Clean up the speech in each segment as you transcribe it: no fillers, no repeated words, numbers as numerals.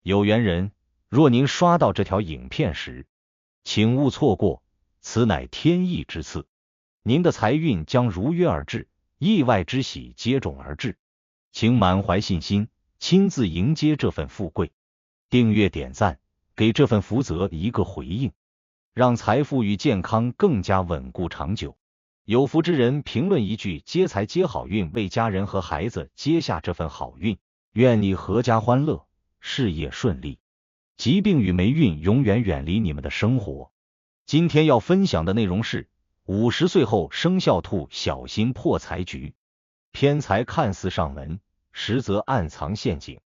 有缘人，若您刷到这条影片时，请勿错过，此乃天意之赐，您的财运将如约而至，意外之喜接踵而至，请满怀信心，亲自迎接这份富贵。订阅点赞，给这份福泽一个回应，让财富与健康更加稳固长久。有福之人评论一句接财接好运，为家人和孩子接下这份好运，愿你阖家欢乐，事业顺利，疾病与霉运永远远离你们的生活。今天要分享的内容是50岁后生肖兔小心破财局。偏财看似上门，实则暗藏陷阱。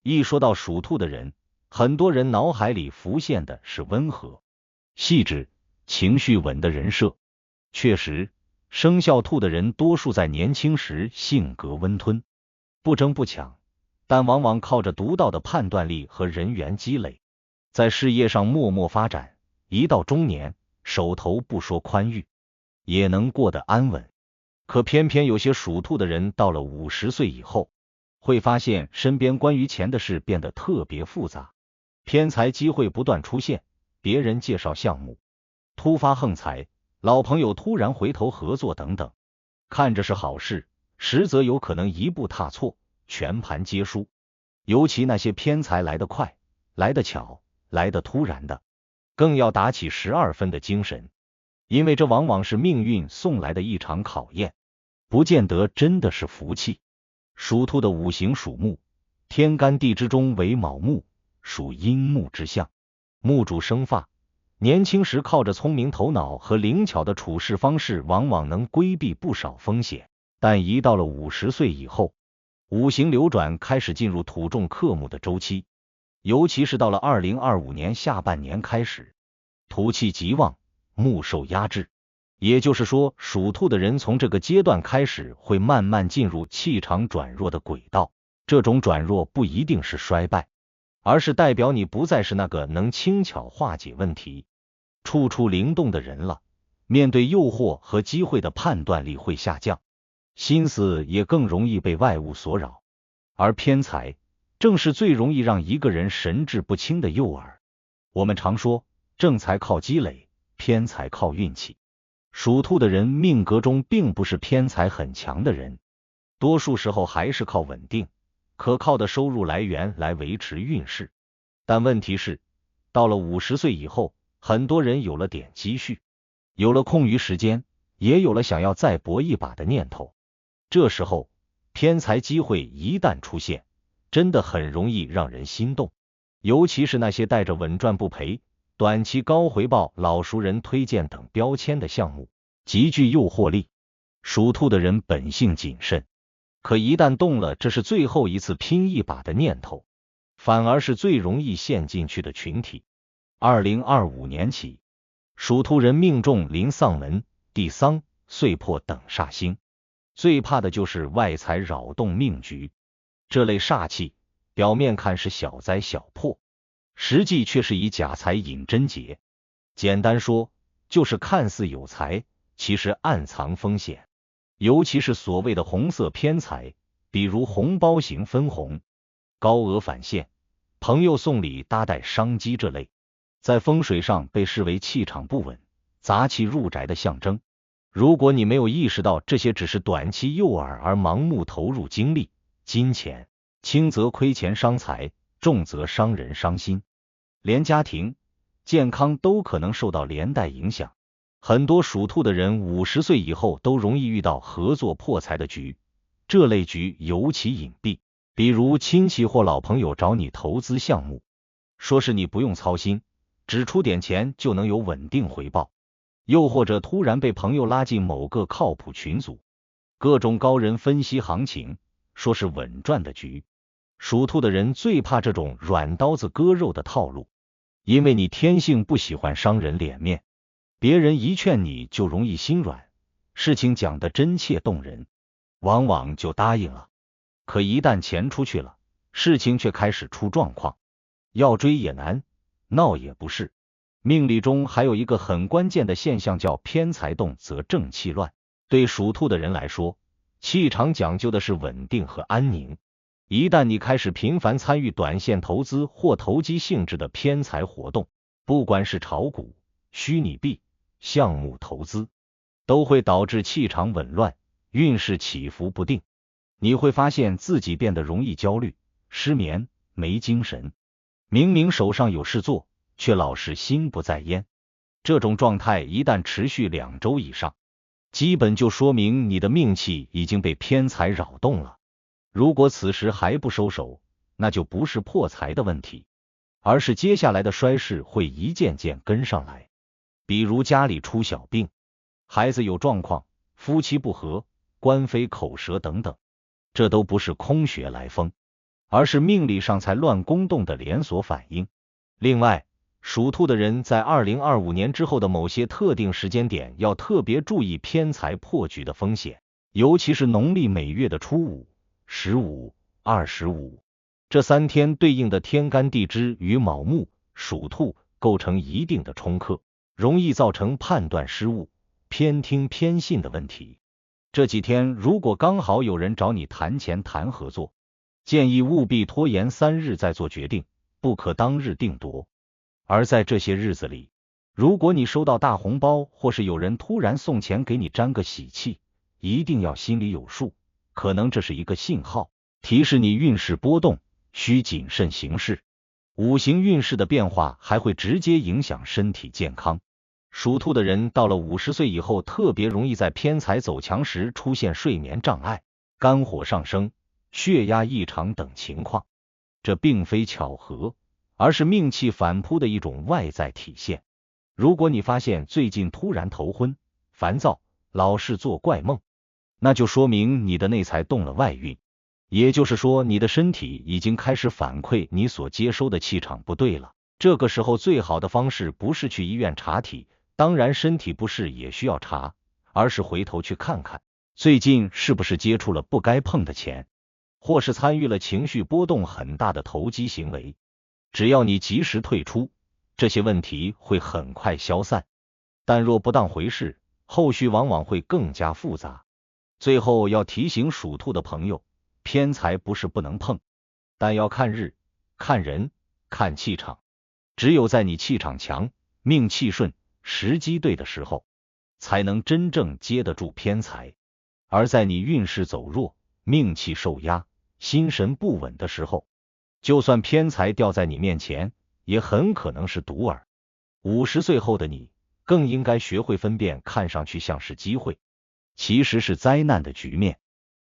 一说到属兔的人，很多人脑海里浮现的是温和、细致、情绪稳的人设。确实，生肖兔的人多数在年轻时性格温吞，不争不抢，但往往靠着独到的判断力和人缘积累，在事业上默默发展，一到中年，手头不说宽裕，也能过得安稳。可偏偏有些属兔的人到了50岁以后，会发现身边关于钱的事变得特别复杂，偏财机会不断出现，别人介绍项目，突发横财，老朋友突然回头合作等等，看着是好事，实则有可能一步踏错，全盘皆输。尤其那些偏财来得快、来得巧、来得突然的，更要打起12分的精神，因为这往往是命运送来的一场考验，不见得真的是福气。属兔的五行属木，天干地支中为卯木，属阴木之象，木主生发，年轻时靠着聪明头脑和灵巧的处事方式，往往能规避不少风险，但一到了50岁以后，五行流转开始进入土重克木的周期，尤其是到了2025年下半年开始，土气极旺，木受压制。也就是说，属兔的人从这个阶段开始会慢慢进入气场转弱的轨道。这种转弱不一定是衰败，而是代表你不再是那个能轻巧化解问题、处处灵动的人了。面对诱惑和机会的判断力会下降，心思也更容易被外物所扰。而偏财正是最容易让一个人神志不清的诱饵。我们常说，正财靠积累，偏财靠运气。属兔的人命格中并不是偏财很强的人，多数时候还是靠稳定、可靠的收入来源来维持运势。但问题是，到了50岁以后，很多人有了点积蓄，有了空余时间，也有了想要再搏一把的念头。这时候，偏财机会一旦出现，真的很容易让人心动。尤其是那些带着稳赚不赔、短期高回报、老熟人推荐等标签的项目，极具诱惑力。属兔的人本性谨慎，可一旦动了这是最后一次拼一把的念头，反而是最容易陷进去的群体。2025年起，属兔人命中临丧门、地丧、岁破等煞星，最怕的就是外财扰动命局。这类煞气表面看是小灾小破，实际却是以假财引真劫。简单说，就是看似有财，其实暗藏风险。尤其是所谓的红色偏财，比如红包型分红、高额返现、朋友送礼搭带商机这类，在风水上被视为气场不稳、杂气入宅的象征。如果你没有意识到这些只是短期诱饵而盲目投入精力、金钱，轻则亏钱伤财，重则伤人伤心，连家庭、健康都可能受到连带影响。很多属兔的人50岁以后都容易遇到合作破财的局，这类局尤其隐蔽，比如亲戚或老朋友找你投资项目，说是你不用操心，只出点钱就能有稳定回报，又或者突然被朋友拉进某个靠谱群组，各种高人分析行情，说是稳赚的局。属兔的人最怕这种软刀子割肉的套路，因为你天性不喜欢伤人脸面，别人一劝你就容易心软，事情讲得真切动人，往往就答应了。可一旦钱出去了，事情却开始出状况，要追也难，闹也不是。命理中还有一个很关键的现象叫偏财动则正气乱。对属兔的人来说，气场讲究的是稳定和安宁，一旦你开始频繁参与短线投资或投机性质的偏财活动，不管是炒股、虚拟币、项目投资，都会导致气场紊乱，运势起伏不定。你会发现自己变得容易焦虑、失眠、没精神，明明手上有事做，却老是心不在焉。这种状态一旦持续2周以上，基本就说明你的命气已经被偏财扰动了。如果此时还不收手，那就不是破财的问题，而是接下来的衰事会一件件跟上来。比如家里出小病，孩子有状况，夫妻不和，官非口舌等等，这都不是空穴来风，而是命理上才乱宫动的连锁反应。另外，属兔的人在2025年之后的某些特定时间点要特别注意偏财破局的风险，尤其是农历每月的初5、15、25，这3天对应的天干地支与卯木、属兔构成一定的冲克，容易造成判断失误、偏听偏信的问题。这几天如果刚好有人找你谈钱谈合作，建议务必拖延3日再做决定，不可当日定夺。而在这些日子里，如果你收到大红包，或是有人突然送钱给你沾个喜气，一定要心里有数，可能这是一个信号，提示你运势波动，需谨慎行事。五行运势的变化还会直接影响身体健康。属兔的人到了50岁以后，特别容易在偏财走强时出现睡眠障碍、肝火上升、血压异常等情况。这并非巧合，而是命气反扑的一种外在体现。如果你发现最近突然头昏、烦躁，老是做怪梦，那就说明你的内财动了外运，也就是说你的身体已经开始反馈你所接收的气场不对了。这个时候最好的方式不是去医院查体，当然身体不适也需要查，而是回头去看看最近是不是接触了不该碰的钱，或是参与了情绪波动很大的投机行为。只要你及时退出，这些问题会很快消散，但若不当回事，后续往往会更加复杂。最后要提醒属兔的朋友，偏财不是不能碰，但要看日、看人、看气场。只有在你气场强、命气顺、时机对的时候，才能真正接得住偏财。而在你运势走弱、命气受压、心神不稳的时候，就算偏财掉在你面前，也很可能是独饵。50岁后的你，更应该学会分辨看上去像是机会，其实是灾难的局面。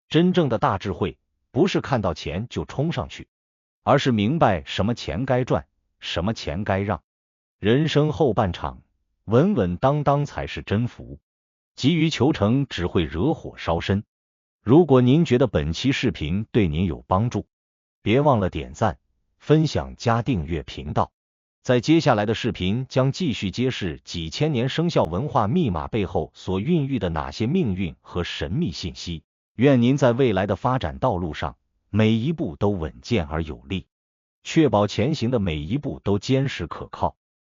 真正的大智慧，不是看到钱就冲上去，而是明白什么钱该赚，什么钱该让。人生后半场，稳稳当当才是真福，急于求成只会惹火烧身。如果您觉得本期视频对您有帮助，别忘了点赞、分享加订阅频道。在接下来的视频将继续揭示几千年生肖文化密码背后所孕育的哪些命运和神秘信息。愿您在未来的发展道路上，每一步都稳健而有力，确保前行的每一步都坚实可靠。